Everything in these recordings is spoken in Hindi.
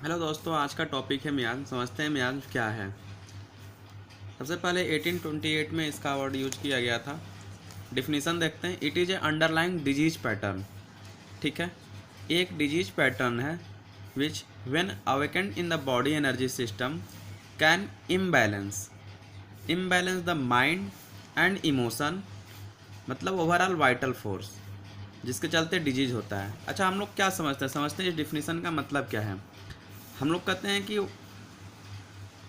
हेलो दोस्तों, आज का टॉपिक है मियाज। समझते हैं मियाज क्या है। सबसे पहले 1828 में इसका वर्ड यूज किया गया था। डिफिनीसन देखते हैं। It is a underlying disease pattern. ठीक है, एक डिजीज पैटर्न है विच when awakened in the body energy system can imbalance the mind and emotion, मतलब ओवरऑल वाइटल फोर्स, जिसके चलते डिजीज होता है। अच्छा, हम लोग क्या समझते हैं इस डिफिनीसन का मतलब क्या है। हम लोग कहते हैं कि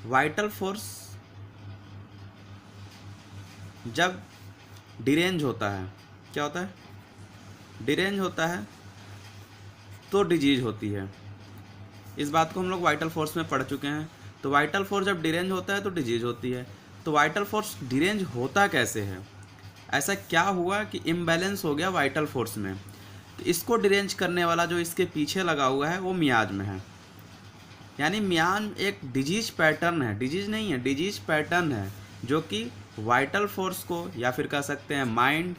वाइटल फोर्स जब डिरेंज होता है, क्या होता है, डिरेंज होता है तो डिजीज होती है। इस बात को हम लोग वाइटल फोर्स में पढ़ चुके हैं। तो वाइटल फोर्स जब डिरेंज होता है तो डिजीज होती है। तो वाइटल फोर्स डिरेंज होता कैसे है, ऐसा क्या हुआ कि इम्बैलेंस हो गया वाइटल फोर्स में। तो इसको डिरेंज करने वाला जो इसके पीछे लगा हुआ है वो मियाज में है। यानी मियाज एक डिजीज पैटर्न है, डिजीज नहीं है, डिजीज पैटर्न है, जो कि वाइटल फोर्स को या फिर कह सकते हैं माइंड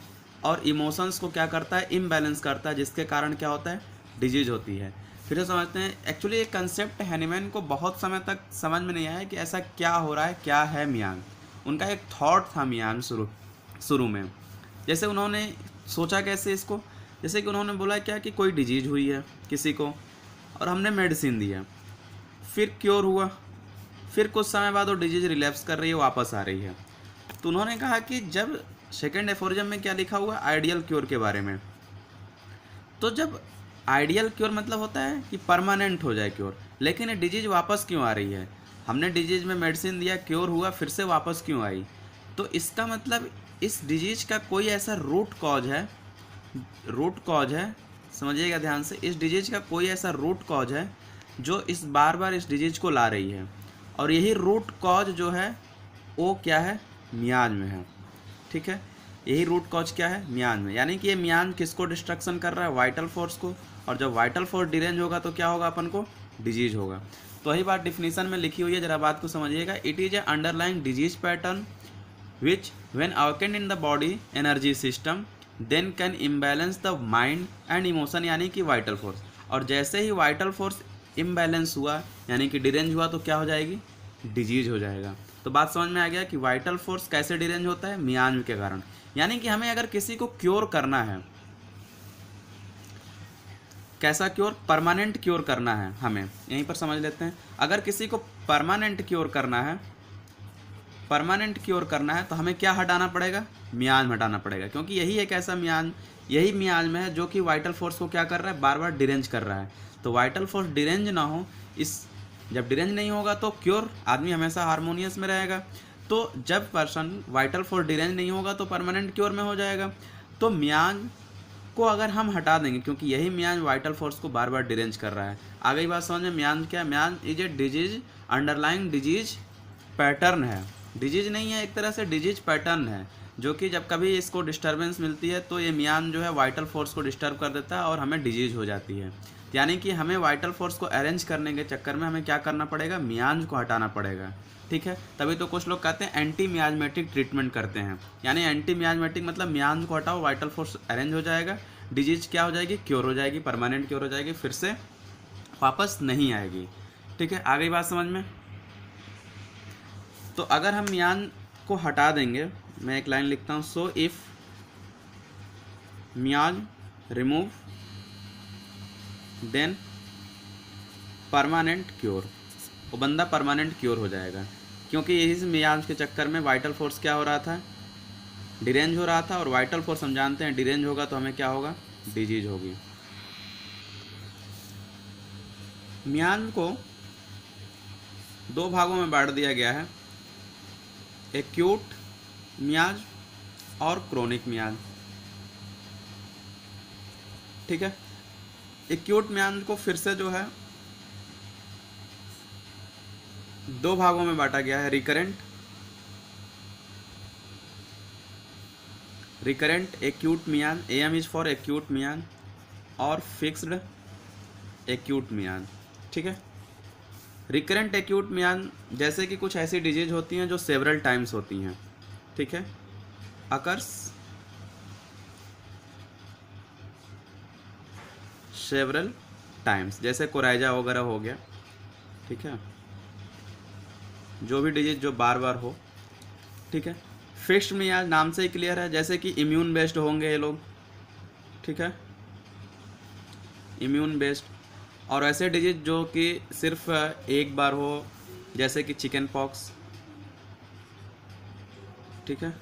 और इमोशंस को क्या करता है, इम्बैलेंस करता है, जिसके कारण क्या होता है, डिजीज होती है। फिर से समझते हैं। एक्चुअली ये कंसेप्ट हैनीमैन को बहुत समय तक समझ में नहीं आया कि ऐसा क्या हो रहा है, क्या है मियाज। उनका एक थॉट था मियाज शुरू शुरू में। जैसे उन्होंने सोचा कैसे इसको, जैसे कि उन्होंने बोला क्या कि कोई डिजीज हुई है किसी को और हमने मेडिसिन दिया, फिर क्योर हुआ, फिर कुछ समय बाद वो डिजीज रिलैप्स कर रही है, वापस आ रही है। तो उन्होंने कहा कि जब सेकेंड एफोरिज्म में क्या लिखा हुआ, आइडियल क्योर के बारे में, तो जब आइडियल क्योर मतलब होता है कि परमानेंट हो जाए क्योर, लेकिन ये डिजीज वापस क्यों आ रही है, हमने डिजीज में मेडिसिन दिया, क्योर हुआ, फिर से वापस क्यों आई। तो इसका मतलब इस डिजीज का कोई ऐसा रूट कॉज है, समझिएगा ध्यान से, इस डिजीज का कोई ऐसा रूट कॉज है जो इस बार बार इस डिजीज को ला रही है। और यही रूट कॉज जो है वो क्या है, मियाज में है। ठीक है, यही रूट कॉज क्या है, मियाज में। यानी कि ये मियाज किसको डिस्ट्रक्शन कर रहा है, वाइटल फोर्स को। और जब वाइटल फोर्स डिरेंज होगा तो क्या होगा, अपन को डिजीज होगा। तो वही बात डिफिनीसन में लिखी हुई है, जरा बात को समझिएगा। It is a underlying disease pattern which when awakened in the body energy system then can imbalance the mind and emotion, यानी कि वाइटल फोर्स। और जैसे ही वाइटल फोर्स इम्बैलेंस हुआ यानी कि डिरेंज हुआ तो क्या हो जाएगी, डिजीज हो जाएगा। तो बात समझ में आ गया कि वाइटल फोर्स कैसे डिरेंज होता है, मियाज के कारण। यानी कि हमें अगर किसी को क्योर करना है, कैसा क्योर, परमानेंट क्योर करना है, हमें यहीं पर समझ लेते हैं। अगर किसी को परमानेंट क्योर करना है, परमानेंट क्योर करना है तो हमें क्या हटाना पड़ेगा, मियाज हटाना पड़ेगा, क्योंकि यही एक ऐसा मियाज, यही मियाज में है जो कि वाइटल फोर्स को क्या कर रहा है, बार बार डिरेंज कर रहा है। तो वाइटल फोर्स डिरेंज ना हो, इस जब डिरेंज नहीं होगा तो क्योर, आदमी हमेशा हारमोनियस में रहेगा। तो जब पर्सन वाइटल फोर्स डिरेंज नहीं होगा तो परमानेंट क्योर में हो जाएगा। तो मियाज को अगर हम हटा देंगे, क्योंकि यही मियाज वाइटल फोर्स को बार बार डिरेंज कर रहा है। आ गई बात समझ में। मियाज क्या है, miasm is a disease, underlying disease pattern है। डिजीज नहीं है, एक तरह से डिजीज पैटर्न है, जो कि जब कभी इसको डिस्टर्बेंस मिलती है तो ये मियान जो है वाइटल फोर्स को डिस्टर्ब कर देता है और हमें डिजीज हो जाती है। यानी कि हमें वाइटल फोर्स को अरेंज करने के चक्कर में हमें क्या करना पड़ेगा, मियान को हटाना पड़ेगा। ठीक है, तभी तो कुछ लोग कहते हैं एंटी मियाजमेटिक ट्रीटमेंट करते हैं। यानी एंटी मियाजमेटिक मतलब मियान को हटाओ, वाइटल फोर्स अरेंज हो जाएगा, डिजीज क्या हो जाएगी, क्योर हो जाएगी, परमानेंट क्योर हो जाएगी, फिर से वापस नहीं आएगी। ठीक है, आ गई बात समझ में। तो अगर हम मियान को हटा देंगे, मैं एक लाइन लिखता हूँ, so if miasm remove then permanent cure, वो बंदा परमानेंट क्योर हो जाएगा। क्योंकि इस मियाज के चक्कर में वाइटल फोर्स क्या हो रहा था, डिरेंज हो रहा था। और वाइटल फोर्स हम जानते हैं डिरेंज होगा तो हमें क्या होगा, डिजीज होगी। मियाज को दो भागों में बांट दिया गया है, एक्यूट मियाज और क्रोनिक मियाज। ठीक है, एक्यूट मियाज को फिर से जो है दो भागों में बांटा गया है, recurrent acute miasm, M is for acute miasm, और फिक्स्ड एक्यूट मियाज। ठीक है, रिकरेंट एक्यूट मियाज जैसे कि कुछ ऐसी डिजीज होती हैं जो सेवरल टाइम्स होती हैं। ठीक है, अकर्स सेवरल टाइम्स, जैसे कोराइजा वगैरह हो गया, ठीक है, जो भी डिजीज जो बार बार हो, ठीक है। फिक्स्ड मियाज नाम से ही क्लियर है, जैसे कि इम्यून बेस्ड होंगे ये लोग, ठीक है, इम्यून बेस्ड। और ऐसे डिजीज जो कि सिर्फ एक बार हो, जैसे कि चिकन पॉक्स, ठीक है,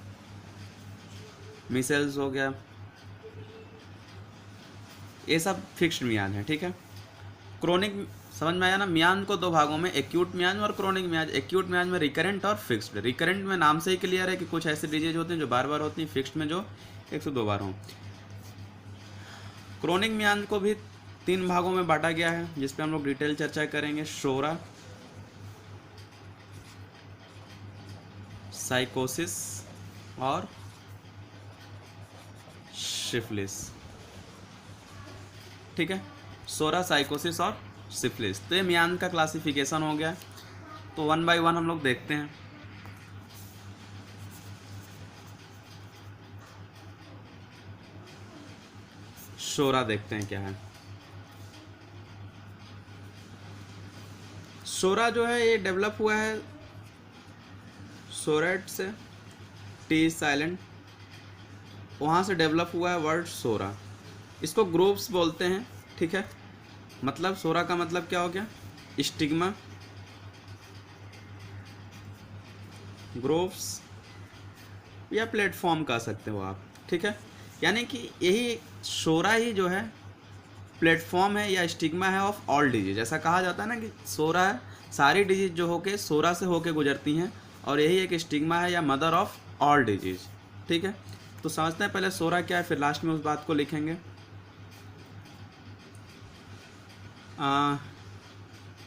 मिसेल्स हो गया, ये सब फिक्स्ड मियाज है, ठीक है। क्रोनिक, समझ में आया ना, मियाज को दो भागों में, एक्यूट मियाज और क्रोनिक मियाज। एक्यूट मियाज में रिकरेंट और फिक्स्ड। रिकरेंट में नाम से ही क्लियर है कि कुछ ऐसे डिजीज होते हैं जो बार बार होती हैं, फिक्स्ड में जो 102 बार हों। क्रोनिक मियाज को भी 3 भागों में बांटा गया है, जिस पे हम लोग डिटेल चर्चा करेंगे। शोरा, साइकोसिस और सिफिलिस, ठीक है। सोरा, साइकोसिस और सिफिलिस, तो ये मियान का क्लासिफिकेशन हो गया। तो 1 बाय 1 हम लोग देखते हैं। शोरा देखते हैं क्या है। शोरा जो है ये डेवलप हुआ है सोरेट से, टी साइलेंट, वहाँ से डेवलप हुआ है वर्ड सोरा। इसको ग्रुप्स बोलते हैं, ठीक है। मतलब सोरा का मतलब क्या हो गया, स्टिग्मा, ग्रुप्स या प्लेटफॉर्म कह सकते हो आप, ठीक है। यानी कि यही सोरा ही जो है प्लेटफॉर्म है या स्टिग्मा है ऑफ ऑल डिजीज। ऐसा कहा जाता है ना कि सोरा सारी डिजीज जो होके सोरा से होके गुजरती हैं, और यही एक स्टिग्मा है या मदर ऑफ ऑल डिजीज, ठीक है। तो समझते हैं पहले सोरा क्या है, फिर लास्ट में उस बात को लिखेंगे।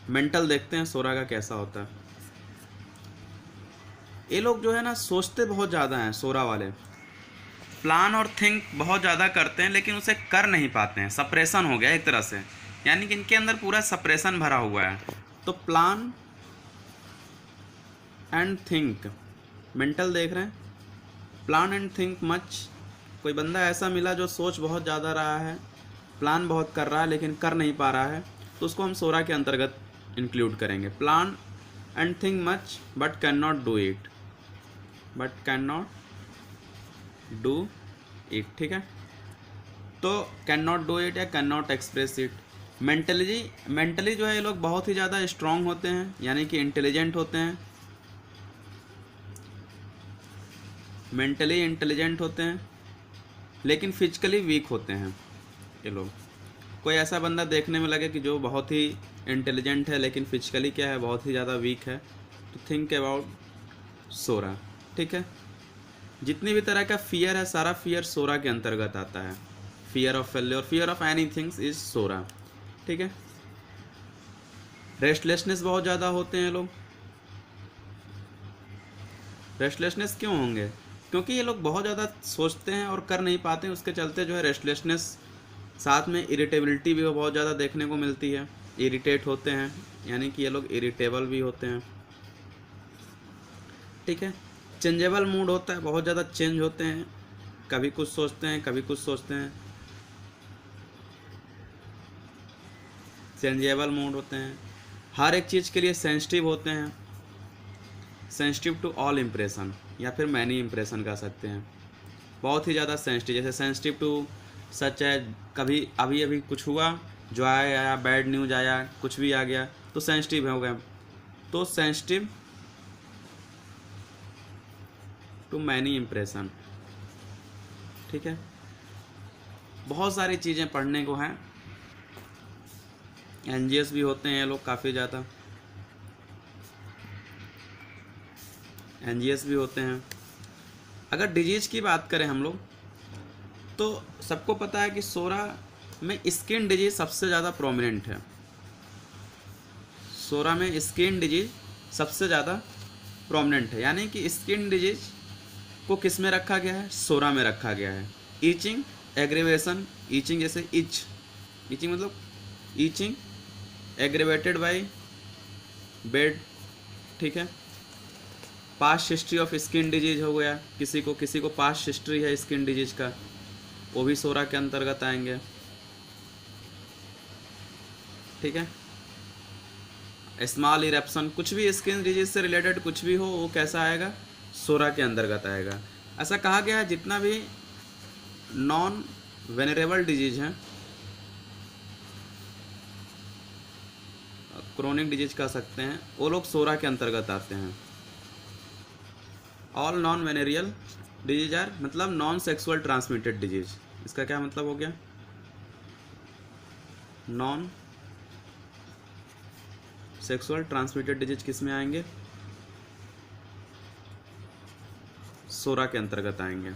मेंटल देखते हैं सोरा का कैसा होता है। ये लोग जो है ना सोचते बहुत ज़्यादा हैं सोरा वाले, प्लान और थिंक बहुत ज़्यादा करते हैं, लेकिन उसे कर नहीं पाते हैं। सप्रेशन हो गया एक तरह से, यानी कि इनके अंदर पूरा सप्रेशन भरा हुआ है। तो प्लान एंड थिंक, मेंटल देख रहे हैं, प्लान एंड थिंक मच। कोई बंदा ऐसा मिला जो सोच बहुत ज़्यादा रहा है, प्लान बहुत कर रहा है लेकिन कर नहीं पा रहा है, तो उसको हम सोरा के अंतर्गत इंक्लूड करेंगे। Plan and think much but can not do it, but can not do it, ठीक है। तो कैन नॉट डू इट या can not express it. Mentally जो है ये लोग बहुत ही ज़्यादा स्ट्रांग होते हैं, यानी कि इंटेलिजेंट होते हैं, मेंटली इंटेलिजेंट होते हैं, लेकिन फिजिकली वीक होते हैं ये लोग। कोई ऐसा बंदा देखने में लगे कि जो बहुत ही इंटेलिजेंट है लेकिन फिजिकली क्या है, बहुत ही ज़्यादा वीक है, तो थिंक अबाउट सोरा, ठीक है। जितनी भी तरह का फियर है, सारा फियर सोरा के अंतर्गत आता है। Fear of failure, fear of any things is psora, ठीक है। रेस्टलेसनेस बहुत ज़्यादा होते हैं लोग। रेस्टलेसनेस क्यों होंगे, क्योंकि ये लोग बहुत ज़्यादा सोचते हैं और कर नहीं पाते हैं, उसके चलते जो है रेस्टलेसनेस। साथ में इरिटेबिलिटी भी बहुत ज़्यादा देखने को मिलती है, इरिटेट होते हैं, यानी कि ये लोग इरिटेबल भी होते हैं, ठीक है। चेंजेबल मूड होता है, बहुत ज़्यादा चेंज होते हैं, कभी कुछ सोचते हैं कभी कुछ सोचते हैं, चेंजेबल मूड होते हैं। हर एक चीज़ के लिए सेंसिटिव होते हैं, सेंसिटिव टू ऑल इम्प्रेशन या फिर मैनी इम्प्रेशन कह सकते हैं। बहुत ही ज़्यादा सेंसिटिव, जैसे सेंसिटिव टू सच है, कभी अभी अभी कुछ हुआ, जो आया बैड न्यूज आया, कुछ भी आ गया तो सेंसिटिव हो गया। तो सेंसिटिव टू मैनी इम्प्रेशन, ठीक है। बहुत सारी चीज़ें पढ़ने को हैं। एनजीएस भी होते हैं ये लोग काफ़ी ज़्यादा, एनजीएस भी होते हैं। अगर डिजीज़ की बात करें हम लोग, तो सबको पता है कि सोरा में स्किन डिजीज सबसे ज़्यादा प्रोमिनेंट है। सोरा में स्किन डिजीज सबसे ज़्यादा प्रोमिनेंट है, यानी कि स्किन डिजीज को किस में रखा गया है, सोरा में रखा गया है। ईचिंग, एग्रीवेशन, ईचिंग जैसे ईचिंग मतलब ईचिंग एग्रीवेटेड बाय बेड, ठीक है। Past history of skin disease हो गया, किसी को पास्ट हिस्ट्री है स्किन डिजीज का, वो भी सोरा के अंतर्गत आएंगे, ठीक है। स्मॉल इरेप्शन, कुछ भी स्किन डिजीज से रिलेटेड कुछ भी हो वो कैसा आएगा, सोरा के अंतर्गत आएगा। ऐसा कहा गया है जितना भी नॉन वेनरेबल डिजीज हैं, क्रोनिक डिजीज कह सकते हैं, वो लोग सोरा के अंतर्गत आते हैं। All non venereal disease are मतलब नॉन सेक्सुअल ट्रांसमिटेड डिजीज। इसका क्या मतलब हो गया, नॉन सेक्सुअल ट्रांसमिटेड डिजीज किस में आएंगे, सोरा के अंतर्गत आएंगे।